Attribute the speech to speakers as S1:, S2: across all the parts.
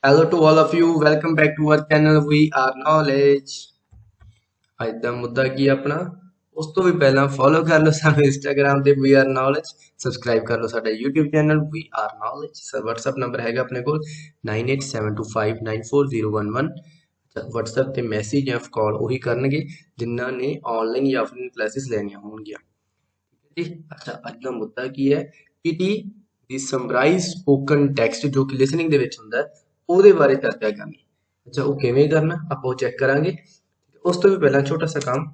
S1: Hello to all of you. Welcome back to our channel. We are knowledge. ਅੱਜ ਦਾ ਮੁੱਦਾ ਕੀ ਹੈ ਆਪਣਾ ਉਸ ਤੋਂ ਵੀ ਪਹਿਲਾਂ ਫੋਲੋ ਕਰ ਲਓ ਸਾਨੂੰ ਇੰਸਟਾਗ੍ਰam ਤੇ ਵੀ ਆਰ ਨੌਲੇਜ ਸਬਸਕ੍ਰਾਈਬ ਕਰ ਲਓ ਸਾਡਾ YouTube channel we are knowledge sir WhatsApp number ਹੈਗਾ ਆਪਣੇ ਕੋਲ 9872594011 WhatsApp ਤੇ ਮੈਸੇਜ ਜਾਂ ਕਾਲ ਉਹੀ ਕਰਨਗੇ ਜਿਨ੍ਹਾਂ ਨੇ ਆਨਲਾਈਨ ਜਾਂ ਆਫਲਾਈਨ ਕਲਾਸਿਸ ਲੈਣੀਆਂ ਹੋਣਗੀਆਂ ਠੀਕ ਅੱਛਾ ਅੱਜ ਦਾ ਮੁੱਦਾ ਕੀ ਹੈ PT ਦੀ ਸਮਰਾਈਜ਼ ਸਪੋਕਨ ਟੈਕਸਟ ਜੋ ਕਿ ਲਿਸਨਿੰਗ ਦੇ ਵਿੱਚ ਹੁੰਦਾ ਉਹਦੇ ਬਾਰੇ ਚਰਚਾ ਕਰਨੀ ਅੱਛਾ ਉਹ ਕਿਵੇਂ ਕਰਨਾ ਆਪਾਂ ਉਹ ਚੈੱਕ ਕਰਾਂਗੇ ਉਸ ਤੋਂ ਵੀ ਪਹਿਲਾਂ ਛੋਟਾ ਸਾ ਕੰਮ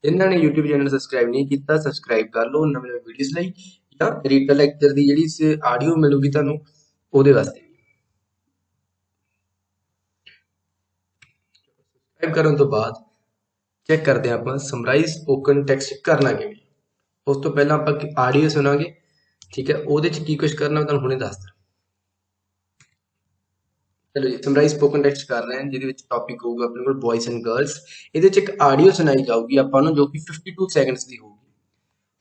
S1: ਜਿਨ੍ਹਾਂ ਨੇ YouTube ਚੈਨਲ ਸਬਸਕ੍ਰਾਈਬ ਨਹੀਂ ਕੀਤਾ ਸਬਸਕ੍ਰਾਈਬ ਕਰ ਲਓ ਨਵੇਂ ਵੀਡੀਓਜ਼ ਲਈ ਜਾਂ ਰੀਡਰ ਲੈਕਚਰ ਦੀ ਜਿਹੜੀ ਆਡੀਓ ਮਿਲੂਗੀ ਤੁਹਾਨੂੰ ਉਹਦੇ ਵਾਸਤੇ ਸਬਸਕ੍ਰਾਈਬ ਕਰਨ ਤੋਂ ਬਾਅਦ ਚੈੱਕ ਕਰਦੇ ਹਾਂ ਆਪਾਂ ਸਮਰਾਈਜ਼ ਸਪੋਕਨ ਟੈਕਸਟ ਕਰਨਾ ਕਿਵੇਂ ਉਸ ਤੋਂ ਪਹਿਲਾਂ ਆਪਾਂ ਆਡੀਓ ਸੁਣਾਂਗੇ ਠੀਕ ਹੈ ਉਹਦੇ ਚ ਕੀ ਕੁਝ ਕਰਨਾ ਤੁਹਾਨੂੰ ਹੁਣੇ ਦੱਸਦਾ ਚਲੋ ਜੀ ਸਮਰਾਈਜ਼ ਸਪੋਕਨ ਟੈਕਸਟ ਕਰ ਰਹੇ ਹਾਂ ਜਿਹਦੇ ਵਿੱਚ ਟੌਪਿਕ ਹੋਊਗਾ ਆਪਣੇ ਕੋਲ ਬॉयਜ਼ ਐਂਡ ਗਰਲਸ ਇਹਦੇ ਚ ਇੱਕ ਆਡੀਓ ਸੁਣਾਈ ਜਾਊਗੀ ਆਪਾਂ ਨੂੰ ਜੋ ਕਿ 52 ਸੈਕਿੰਡਸ ਦੀ ਹੋਊਗੀ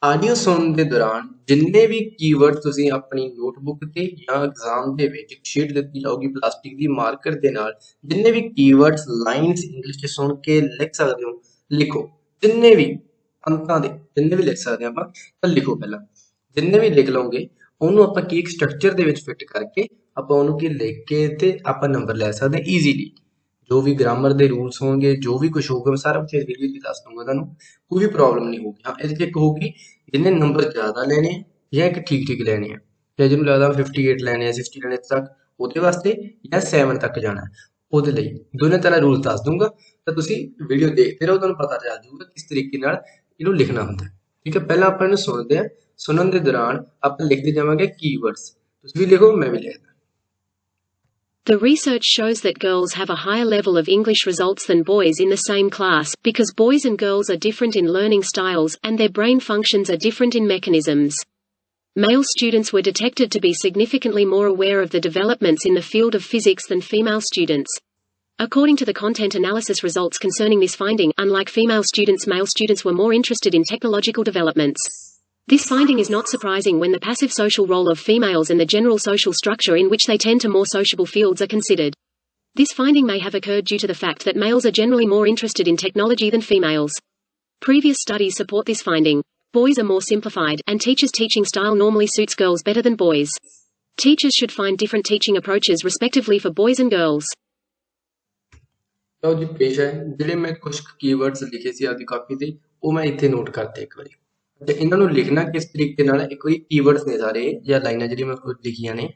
S1: ਆਡੀਓ ਸੁਣਨ ਦੇ ਦੌਰਾਨ ਜਿੰਨੇ ਵੀ ਕੀਵਰਡ ਤੁਸੀਂ ਆਪਣੀ ਨੋਟਬੁੱਕ ਤੇ ਜਾਂ ਐਗਜ਼ਾਮ ਦੇ ਵਿੱਚ ਇੱਕ ਸ਼ੀਟ ਦਿੱਤੀ ਜਾਊਗੀ ਪਲਾਸਟਿਕ ਦੀ ਮਾਰਕਰ ਦੇ ਨਾਲ ਜਿੰਨੇ ਵੀ ਕੀਵਰਡਸ ਲਾਈਨਸ ਇੰਗਲਿਸ਼ ਚ ਸੁਣ ਕੇ ਲਿਖ ਸਕਦੇ ਹੋ ਲਿਖੋ ਜਿੰਨੇ ਵੀ ਅੰਕਾਂ ਦੇ ਜਿੰਨੇ ਵੀ ਲਿਖ ਸਕਦੇ ਆਪਾਂ ਤਾਂ ਲਿਖੋ ਪਹਿਲਾਂ ਜਿੰਨੇ ਵੀ ਲਿਖ ਲਓਗੇ ਉਹਨੂੰ ਆਪਾਂ ਕੀ ਇੱਕ ਸਟਰਕਚਰ ਦੇ ਵਿੱਚ ਫਿੱਟ ਕਰਕੇ ਆਪਾਂ ਉਹਨੂੰ ਕੀ ਲਿਖ ਕੇ ਤੇ ਆਪਾਂ ਨੰਬਰ ਲੈ ਸਕਦੇ ਹਾਂ ਈਜ਼ੀਲੀ ਜੋ ਵੀ ਗ੍ਰਾਮਰ ਦੇ ਰੂਲਸ ਹੋਣਗੇ ਜੋ ਵੀ ਕੁਝ ਹੋਊਗਾ ਮੈਂ ਸਾਰਾ ਕੁਝ ਇਸ ਵੀਡੀਓ 'ਚ ਦੱਸ ਦੂੰਗਾ ਤੁਹਾਨੂੰ ਕੋਈ ਵੀ ਪ੍ਰੋਬਲਮ ਨਹੀਂ ਹੋਊਗੀ ਹਾਂ ਇਹਦੇ 'ਚ ਇੱਕ ਹੋਊਗੀ ਜਿਹਨੇ ਨੰਬਰ ਜ਼ਿਆਦਾ ਲੈਣੇ ਆ ਜਾਂ ਇੱਕ ਠੀਕ ਠੀਕ ਲੈਣੇ ਆ ਜਾਂ ਜਿਹਨੂੰ ਲੱਗਦਾ 58 ਲੈਣੇ ਆ 60 ਲੈਣੇ ਤੱਕ ਉਹਦੇ ਵਾਸਤੇ ਜਾਂ 7 ਤੱਕ ਜਾਣਾ ਉਹਦੇ ਲਈ ਦੋਨੇ ਤਰ੍ਹਾਂ ਰੂਲਸ ਦੱਸ ਦੂੰਗਾ ਤਾਂ ਤੁਸੀਂ ਵੀਡੀਓ ਦੇਖਦੇ ਰਹੋ ਤੁਹਾਨੂੰ ਪਤਾ ਚੱਲ ਜਾਊਗਾ ਕਿਸ ਤਰੀਕੇ ਨਾਲ ਇਹਨੂੰ ਲਿਖਣਾ ਹੁੰਦਾ ਠੀਕ ਹੈ ਪਹਿਲਾਂ ਆਪਾਂ ਇਹਨੂੰ ਸੁਣਦੇ ਆ ਸੁਣਨ ਦੇ ਦੌਰਾਨ ਆਪਾਂ ਲਿਖਦੇ ਜਾਵਾਂਗੇ ਕੀਵਰਡਸ ਤੁਸੀਂ ਵੀ ਲਿਖੋ ਮੈਂ ਵੀ ਲਿਖਦਾ
S2: The research shows that girls have a higher level of English results than boys in the same class, because boys and girls are different in learning styles, and their brain functions are different in mechanisms. Male students were detected to be significantly more aware of the developments in the field of physics than female students. According to the content analysis results concerning this finding, unlike female students, male students were more interested in technological developments. This finding is not surprising when the passive social role of females and the general social structure in which they tend to more sociable fields are considered. This finding may have occurred due to the fact that males are generally more interested in technology than females. Previous studies support this finding. Boys are more simplified, and teachers' teaching style normally suits girls better than boys. Teachers should find different teaching approaches respectively for boys and girls.
S1: ਲਓ ਜੀ ਪੇਸ਼ ਹੈ ਜਿਹੜੇ ਮੈਂ ਕੁਝ keywords ਲਿਖੇ ਸੀ ਆਪਦੀ copy ਤੇ ਉਹ ਮੈਂ ਇੱਥੇ ਨੋਟ ਕਰਤੇ ਇੱਕ ਵਾਰੀ ਤੇ ਇਹਨਾਂ ਨੂੰ ਲਿਖਣਾ ਕਿਸ ਤਰੀਕੇ ਨਾਲ ਇੱਕ ਵਾਰੀ ਕੀਵਰਡਸ ਨੇ ਸਾਰੇ ਜਾਂ ਲਾਈਨਾਂ ਜਿਹੜੀਆਂ ਮੈਂ ਲਿਖੀਆਂ ਨੇ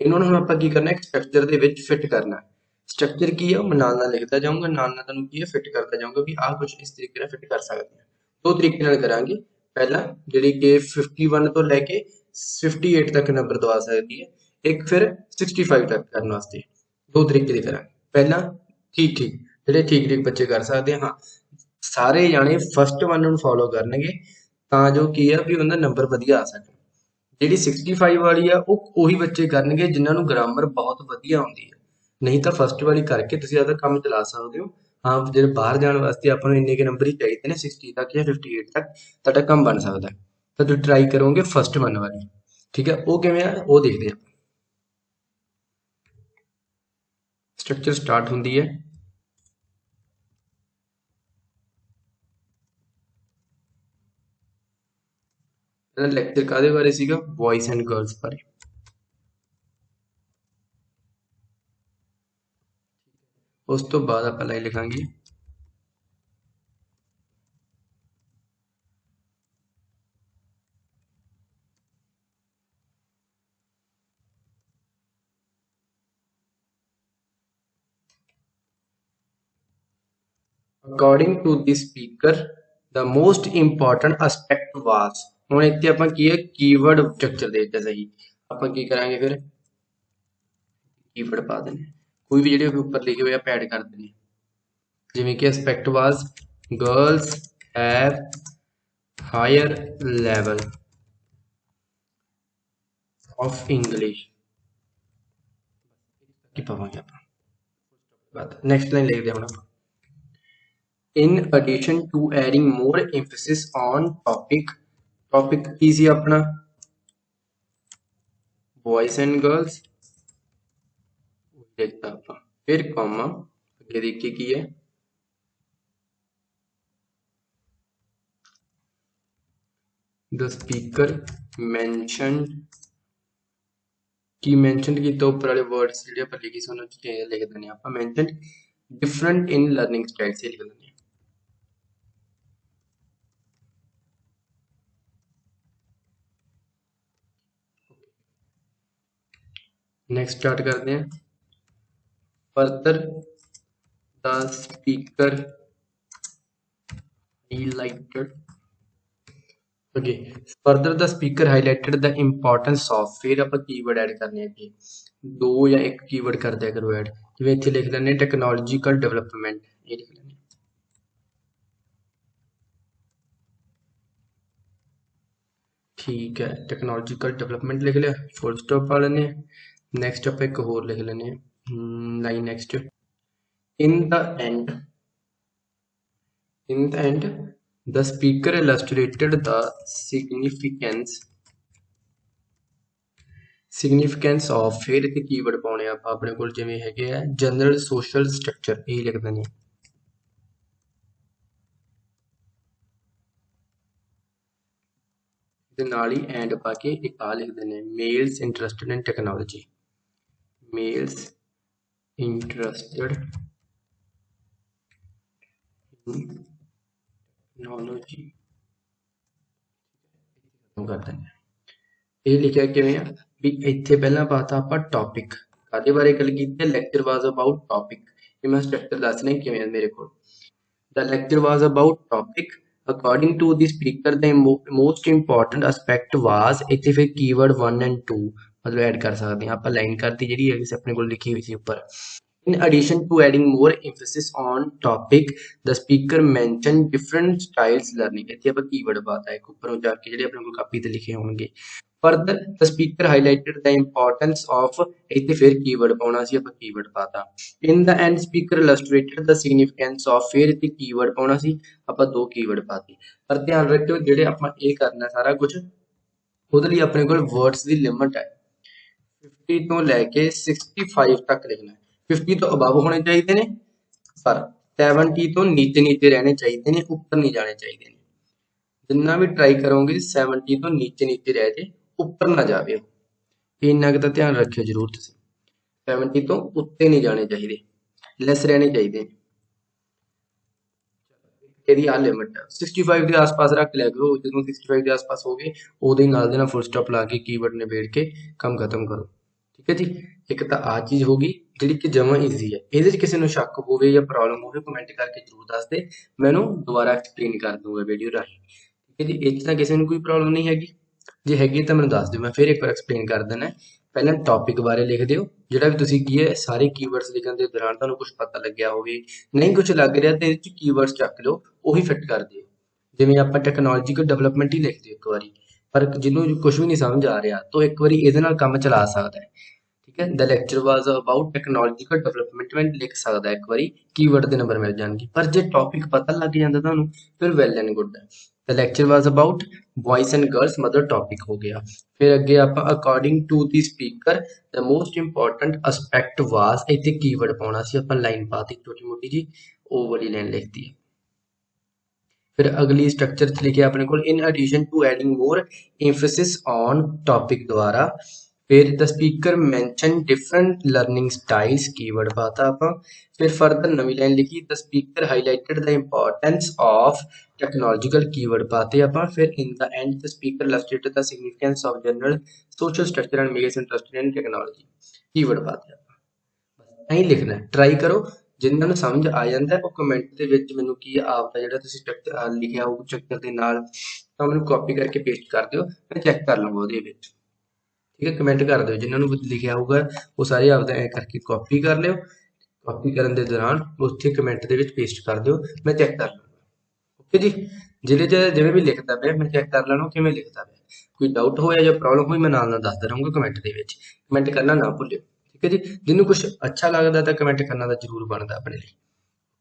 S1: ਇਹਨਾਂ ਨੂੰ ਹੁਣ ਆਪਾਂ ਕੀ ਕਰਨਾ ਇੱਕ ਸਟਰਕਚਰ ਦੇ ਵਿੱਚ ਫਿੱਟ ਕਰਨਾ ਸਟਰਕਚਰ ਕੀ ਹੈ ਉਹ ਨਾਲ ਨਾਲ ਲਿਖਦਾ ਜਾਊਂਗਾ ਨਾਲ ਨਾਲ ਤੁਹਾਨੂੰ ਕੀ ਹੈ ਫਿੱਟ ਕਰਦਾ ਜਾਊਂਗਾ ਵੀ ਆਹ ਕੁਝ ਇਸ ਤਰੀਕੇ ਨਾਲ ਫਿੱਟ ਕਰ ਸਕਦੇ ਹਾਂ ਦੋ ਤਰੀਕੇ ਨਾਲ ਕਰਾਂਗੇ ਪਹਿਲਾਂ ਜਿਹੜੀ ਕਿ 51 ਤੋਂ ਲੈ ਕੇ 58 ਤੱਕ ਨੰਬਰ ਦਵਾ ਸਕਦੀ ਹੈ ਇੱਕ ਫਿਰ 65 ਤੱਕ ਕਰਨ ਵਾਸਤੇ ਦੋ ਤਰੀਕੇ ਦੇ ਕਰਾਂਗੇ ਪਹਿਲਾਂ ਠੀਕ ਠੀਕ ਜਿਹੜੇ ਠੀਕ ਠੀਕ ਬੱਚੇ ਕਰ ਸਕਦੇ ਹਾਂ ਸਾਰੇ ਜਾਣੇ ਫਸਟ ਵਨ ਨੂੰ ਫੋਲੋ ਕਰਨਗੇ ਤਾਂ ਜੋ ਕੀ ਆ ਵੀ ਉਹਨਾਂ ਦਾ ਨੰਬਰ ਵਧੀਆ ਆ ਸਕੇ ਜਿਹੜੀ 65 ਵਾਲੀ ਆ ਉਹ ਉਹੀ ਬੱਚੇ ਕਰਨਗੇ ਜਿਨ੍ਹਾਂ ਨੂੰ ਗ੍ਰਾਮਰ ਬਹੁਤ ਵਧੀਆ ਆਉਂਦੀ ਹੈ ਨਹੀਂ ਤਾਂ ਫਸਟ ਵਾਲੀ ਕਰਕੇ ਤੁਸੀਂ ਆਪਦਾ ਕੰਮ ਚਲਾ ਸਕਦੇ ਹੋ ਹਾਂ ਜਿਹੜੇ ਬਾਹਰ ਜਾਣ ਵਾਸਤੇ ਆਪਾਂ ਨੂੰ ਇੰਨੇ ਕੇ ਨੰਬਰ ਹੀ ਚਾਹੀਦੇ ਨੇ 60 ਤੱਕ ਜਾਂ 58 ਤੱਕ ਤੁਹਾਡਾ ਕੰਮ ਬਣ ਸਕਦਾ ਤਾਂ ਤੁਸੀਂ ਟਰਾਈ ਕਰੋਗੇ ਫਸਟ ਵਨ ਵਾਲੀ ਠੀਕ ਹੈ ਉਹ ਕਿਵੇਂ ਆ ਉਹ ਦੇਖਦੇ ਆ ਸਟਰਕਚਰ ਸਟਾਰਟ ਹੁੰਦੀ ਹੈ ਲੈਕਚਰ ਕਾਦੇ ਬਾਰੇ ਸੀਗਾ ਬॉयਜ਼ ਐਂਡ ਗਰਲਸ ਬਾਰੇ ਉਸ ਤੋਂ ਬਾਅਦ ਆਪਾਂ ਲੈ ਲਿਖਾਂਗੇ according to the speaker the most important aspect was ਹੁਣ ਇੱਥੇ ਆਪਾਂ ਕੀ ਹੈ ਕੀਵਰਡ ਸਟਰਕਚਰ ਦੇ ਦਿੱਤਾ ਸਹੀ ਆਪਾਂ ਕੀ ਕਰਾਂਗੇ ਫਿਰ ਕੀਵਰਡ ਪਾ ਦੇਣੇ ਕੋਈ ਵੀ ਜਿਹੜੇ ਉੱਪਰ ਲਿਖੇ ਹੋਏ ਆ ਐਡ ਕਰ ਦੇਣੇ ਜਿਵੇਂ ਕਿ aspect was girls have higher level of English ਕੀ ਪਾਵਾਂਗੇ ਆਪਾਂ ਬਾਤ ਨੈਕਸਟ ਲਾਈਨ ਲਿਖਦੇ ਹਾਂ ਹੁਣ ਆਪਾਂ in addition to adding more emphasis on topic easy अपना boys and girls लिखता आप, फिर कॉमा अगे देखिए की है द स्पीकर मैंशनड की मैंशनड की तो ऊपर वाले वर्ड्स ਜਿਹੜੇ ਆਪਾਂ ਲਿਖੇ ਸੀ ਉਹਨਾਂ ਚ ਚੇਂਜ ਲਿਖ ਦਿੰਦੇ ਆ ਆਪਾਂ mentioned different in learning style से लिख देंगे। नेक्स्ट स्टार्ट करते हैं। Further the speaker highlighted okay further the speaker highlighted the importance of फिर आप कीवर्ड ऐड करने हैं दो या एक कीवर्ड कर दिया करो ऐड जिवें इत्थे लिख लेने टेक्नोलॉजिकल डेवलपमेंट ये लिख लेने ठीक है टेक्नोलॉजिकल डेवलपमेंट लिख लिया फुल स्टॉप पा लेने नेक्स्ट आप एक होर लिख लेने line next in the and the speaker illustrated the significance of फिर इत्थे कीवर्ड पाने आप अपने कोल जिवें हैगे आ जनरल सोशल स्ट्रक्चर ये लिख देने ते नाल ही एंड पा के एक आ लिख देने males interested in technology males interested in technology कर देने ये लिखा किवें आ भी इत्थे पहला पाता आपां टॉपिक कादे बारे गल कीती लेक्चर वाज अबाउट टॉपिक ये मैं स्ट्रक्चर दसने किवें मेरे कोल the lecture was about topic according to the speaker the most important aspect was इत्थे फिर कीवर्ड 1 एंड 2 मतलब ऐड कर सकते हैं आपां लाइन करती जिहड़ी है अपने कोल लिखी हुई सी ऊपर In addition to adding more emphasis on topic, the speaker mentioned different styles learning. इत्थे आपां कीवर्ड पाता है ऊपर जाके जिहड़े अपने कोल कापी ते लिखे होणगे further the speaker highlighted the importance of इत्थे फिर कीवर्ड पाउणा सी आपां कीवर्ड पाता in the end speaker illustrated the significance of फिर इत्थे कीवर्ड पाउणा सी आपां दो कीवर्ड पाते पर ध्यान रखियो जिहड़े आपां ये करना सारा कुछ ਉਹਦੇ ਲਈ ਆਪਣੇ ਕੋਲ वर्ड्स ਦੀ लिमिट है 50 ਤੋਂ ਲੈ ਕੇ 65 तक लिखना है 50 तो अबव होने चाहिए ने पर 70 तो नीचे नीचे रहने चाहिए ने ऊपर नहीं जाने चाहिए ने जिन्ना भी ट्राई करोगे 70 तो नीचे नीचे रह जाए ऊपर ना जावे इन्ना का ध्यान रखियो जरूर तुसीं 70 तो उत्ते नहीं जाने चाहिए लैस रहने चाहिए ਇਹਦੀ ਆ ਲਿਮਟ 65 ਦੇ ਆਸ-ਪਾਸ ਰੱਖ ਲਿਆ ਕਰੋ ਜਦੋਂ 65 ਦੇ ਆਸ-ਪਾਸ ਹੋ ਗਏ ਉਹਦੇ ਨਾਲ ਦੇ ਨਾਲ ਫੁੱਲ ਸਟਾਪ ਲਾ ਕੇ ਕੀਵਰਡ ਨੇ ਵੇੜ ਕੇ ਕੰਮ ਖਤਮ ਕਰੋ ਠੀਕ ਹੈ ਜੀ ਇੱਕ ਤਾਂ ਆ ਚੀਜ਼ ਹੋ ਗਈ ਜਿਹੜੀ ਕਿ ਜਮਾ ਈਜ਼ੀ ਹੈ ਇਹਦੇ 'ਚ ਕਿਸੇ ਨੂੰ ਸ਼ੱਕ ਹੋਵੇ ਜਾਂ ਪ੍ਰੋਬਲਮ ਹੋਵੇ ਕਮੈਂਟ ਕਰਕੇ ਜ਼ਰੂਰ ਦੱਸ ਦੇ ਮੈਨੂੰ ਦੁਬਾਰਾ ਐਕਸਪਲੇਨ ਕਰ ਦੂੰਗਾ ਵੀਡੀਓ ਰਾਹੀਂ ਠੀਕ ਹੈ ਜੀ ਇਹ 'ਚ ਤਾਂ ਕਿਸੇ ਨੂੰ ਕੋਈ ਪ੍ਰੋਬਲਮ ਨਹੀਂ ਹੈਗੀ ਜੇ ਹੈਗੀ ਤਾਂ ਮੈਨੂੰ ਦੱਸ ਦਿਓ ਮੈਂ ਫਿਰ ਇੱਕ ਵਾਰ ਐਕਸਪਲੇਨ ਕਰ ਦੇਣਾ ਪਹਿਲਾਂ ਟੌਪਿਕ ਬਾਰੇ ਲਿਖ ਦਿਓ ਜਿਹੜਾ ਵੀ ਤੁਸੀਂ ਕੀ ਹੈ ਸਾਰੇ ਕੀਵਰਡਸ ਲਿਖਣ ਦੇ ਦੌਰਾਨ ਤੁਹਾਨੂੰ ਕੁਝ ਪਤਾ ਲੱਗਿਆ ਹੋਵੇ ਨਹੀਂ ਕੁਝ ਲੱਗ ਰਿਹਾ ਤੇ ਇਹਦੇ 'ਚ ਕੀਵਰਡਸ ਚੱਕ ਲਓ ਉਹੀ ਫਿੱਟ ਕਰ ਦਿਓ ਜਿਵੇਂ ਆਪਾਂ ਟੈਕਨੋਲੋਜੀਕਲ ਡਿਵੈਲਪਮੈਂਟ ਹੀ ਲਿਖ ਦਿਓ ਇੱਕ ਵਾਰੀ ਪਰ ਜਿਹਨੂੰ ਕੁਝ ਵੀ ਨਹੀਂ ਸਮਝ ਆ ਰਿਹਾ ਤਾਂ ਇੱਕ ਵਾਰੀ ਇਹਦੇ ਨਾਲ ਕੰਮ ਚਲਾ ਸਕਦਾ ਹੈ ਠੀਕ ਹੈ the lecture was about technological development ਲਿਖ ਸਕਦਾ ਇੱਕ ਵਾਰੀ ਕੀਵਰਡ ਦੇ ਨੰਬਰ ਮਿਲ ਜਾਣਗੇ ਪਰ ਜੇ ਟੌਪਿਕ ਪਤਾ ਲੱਗ ਜਾਂਦਾ ਤੁਹਾਨੂੰ ਫਿਰ ਵੈਲ ਐਂਡ ਗੁੱਡ ਹੈ the lecture was about boys and girls mother topic हो गया फिर अगे आप according to the speaker the most important aspect was इत्थे कीवर्ड पाउणा सी अपन लाइन पाती छोटी मोटी जी ओ वाली लाइन लिखती है फिर अगली स्ट्रक्चर लिखे अपने को in addition to adding more emphasis on topic द्वारा फिर the speaker mention different learning styles keyword पाता आप फिर फर्दर नवी लाइन लिखी the speaker highlighted the importance of technological keyword पाते आप फिर in the end the speaker illustrated the significance of general social structure and makes interested in technology keyword पाते आप बस नहीं लिखना ट्राई करो जिन्हां नूं समझ आ जांदा है ਉਹ ਕਮੈਂਟ ਦੇ ਵਿੱਚ ਮੈਨੂੰ ਕੀ ਆਪ ਦਾ ਜਿਹੜਾ ਤੁਸੀਂ ਸਟਰਕਚਰ ਲਿਖਿਆ ਉਹ ਚੱਕਰ ਦੇ ਨਾਲ ਤਾਂ ਮੈਨੂੰ ਕਾਪੀ ਕਰਕੇ ਪੇਸਟ ਕਰ ਦਿਓ ਮੈਂ ਚੈੱਕ ਕਰ ਲਵਾਂਗਾ ਉਹਦੇ ਵਿੱਚ ठीक है कमेंट कर दो जिन्होंने लिखा होगा वो सारे आपदा ऐ करके कॉपी कर लियो कॉपी करने के दौरान उत्थे कमेंट दे विच पेस्ट कर दिओ मैं चेक कर लूँगा ओके जी जिवें भी लिखता पे मैं चेक कर लैणा किवें लिखता पे कोई डाउट होया जां प्रॉब्लम होई मैं नाल नाल दसदा रहूँगा कमेंट दे विच कमेंट करना ना भुल्लिओ ठीक है जी जिन्होंने कुछ अच्छा लगता तो कमेंट करना तो जरूर बनता अपने लिए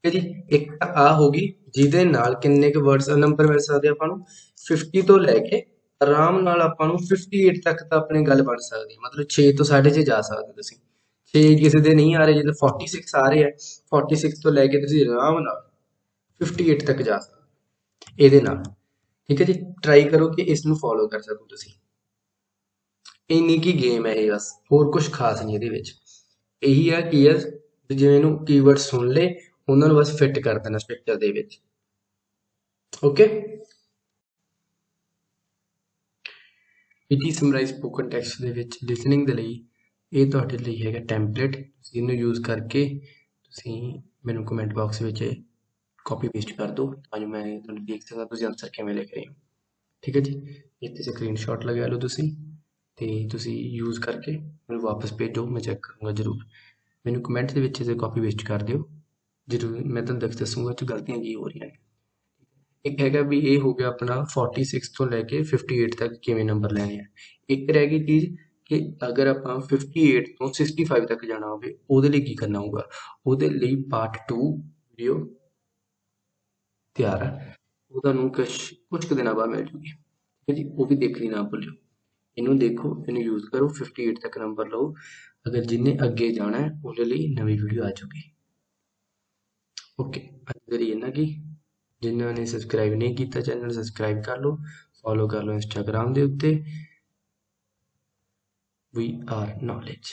S1: ठीक है जी एक आ होगी जिहदे नाल किन्ने क वर्ड्स नंबर मिल सकदे आपां नूं 50 तो लैके आराम नाल आपां नूं 58 तक ਤਾਂ ਆਪਣੀ ਗੱਲ ਬਣ ਸਕਦੀ ਹੈ ਮਤਲਬ 6 ਤੋਂ 6.5 ਜਾ ਸਕਦੇ ਤੁਸੀਂ 6 ਕਿਸੇ ਦੇ ਨਹੀਂ ਆ ਰਹੇ, ਜਦੋਂ 46 ਆ ਰਹੇ ਆ 46 ਤੋਂ ਲੈ ਕੇ ਤੁਸੀਂ ਆਰਾਮ ਨਾਲ 58 ਤੱਕ ਜਾ ਸਕਦੇ ਇਹਦੇ ਨਾਲ। ਠੀਕ ਹੈ ਜੀ, ਟਰਾਈ ਕਰੋ ਕਿ ਇਸ ਨੂੰ ਫੋਲੋ ਕਰ ਸਕੋ ਤੁਸੀਂ। ਇੰਨੀ ਕੀ ਗੇਮ ਹੈ ਇਹ, ਬਸ ਹੋਰ ਕੁਝ ਖਾਸ ਨਹੀਂ ਇਹਦੇ ਵਿੱਚ। ਇਹੀ ਹੈ ਕਿ ਜਿਵੇਂ ਇਹਨੂੰ ਕੀਵਰਡ ਸੁਣ ਲਏ ਉਹਨਾਂ ਨੂੰ ਬਸ ਫਿੱਟ ਕਰ ਦੇਣਾ ਸਟਰਕਚਰ ਦੇ ਵਿੱਚ। Okay, PT summarise spoken text ਦੇ ਵਿੱਚ ਲਿਸਨਿੰਗ ਦੇ ਲਈ ਇਹ ਤੁਹਾਡੇ ਲਈ ਹੈਗਾ ਟੈਂਪਲੇਟ। ਤੁਸੀਂ ਇਹਨੂੰ ਯੂਜ਼ ਕਰਕੇ ਤੁਸੀਂ ਮੈਨੂੰ ਕਮੈਂਟ ਬਾਕਸ ਵਿੱਚ ਕਾਪੀ ਪੇਸਟ ਕਰ ਦਿਓ ਤਾਂ ਜੋ ਮੈਂ ਤੁਹਾਨੂੰ ਦੇਖ ਸਕਾਂ ਤੁਸੀਂ ਆਨਸਰ ਕਿਵੇਂ ਲਿਖ ਰਹੇ ਹੋ। ਠੀਕ ਹੈ ਜੀ, ਇੱਥੇ ਸਕਰੀਨਸ਼ਾਟ ਲਗਾ ਲਓ ਤੁਸੀਂ ਤੇ ਤੁਸੀਂ ਯੂਜ਼ ਕਰਕੇ ਮੈਨੂੰ ਵਾਪਸ ਭੇਜੋ, ਮੈਂ ਚੈੱਕ ਕਰੂੰਗਾ ਜ਼ਰੂਰ। ਮੈਨੂੰ ਕਮੈਂਟ ਦੇ ਵਿੱਚ ਇਹਦੇ ਕਾਪੀ ਪੇਸਟ ਕਰ ਦਿਓ ਜ਼ਰੂਰ, ਮੈਂ ਤੁਹਾਨੂੰ ਦੱਸੂੰਗਾ ਕਿ ਗਲਤੀਆਂ ਕੀ ਹੋ ਰਹੀਆਂ ਨੇ। ਇੱਕ ਹੈਗਾ ਵੀ ਇਹ ਹੋ ਗਿਆ ਆਪਣਾ 46 ਤੋਂ ਲੈ ਕੇ 58 ਤੱਕ ਕਿਵੇਂ ਨੰਬਰ ਲੈਣੇ ਆ। ਇੱਕ ਰਹਿ ਗਈ ਚੀਜ਼ ਕਿ ਅਗਰ ਆਪਾਂ 58 ਤੋਂ 65 ਤੱਕ ਜਾਣਾ ਹੋਵੇ ਉਹਦੇ ਲਈ ਕੀ ਕਰਨਾ ਹੋਊਗਾ। ਉਹਦੇ ਲਈ ਪਾਰਟ 2 ਵੀਡੀਓ ਤਿਆਰ ਹੈ, ਉਹ ਤੁਹਾਨੂੰ ਕੁਝ ਕੁ ਦਿਨਾਂ ਬਾਅਦ ਮਿਲ ਜੂਗੀ। ਠੀਕ ਹੈ ਜੀ, ਉਹ ਵੀ ਦੇਖਣੀ ਨਾ ਭੁੱਲਿਓ। ਇਹਨੂੰ ਦੇਖੋ, ਇਹਨੂੰ ਯੂਜ਼ ਕਰੋ, 58 ਤੱਕ ਨੰਬਰ ਲਓ। ਅਗਰ ਜਿੰਨੇ ਅੱਗੇ ਜਾਣਾ ਹੈ ਉਹਦੇ ਲਈ ਨਵੀਂ ਵੀਡੀਓ ਆ ਜੂਗੀ। ਓਕੇ, ਅੱਜ ਦੇ ਲਈ ਇੰਨਾ ਕੀ। ਜਿਨ੍ਹਾਂ ਨੇ ਸਬਸਕ੍ਰਾਈਬ ਨਹੀਂ ਕੀਤਾ ਚੈਨਲ ਸਬਸਕ੍ਰਾਈਬ ਕਰ ਲਓ, ਫੋਲੋ ਕਰ ਲਓ ਇੰਸਟਾਗ੍ਰਾਮ ਦੇ ਉੱਤੇ। We are knowledge.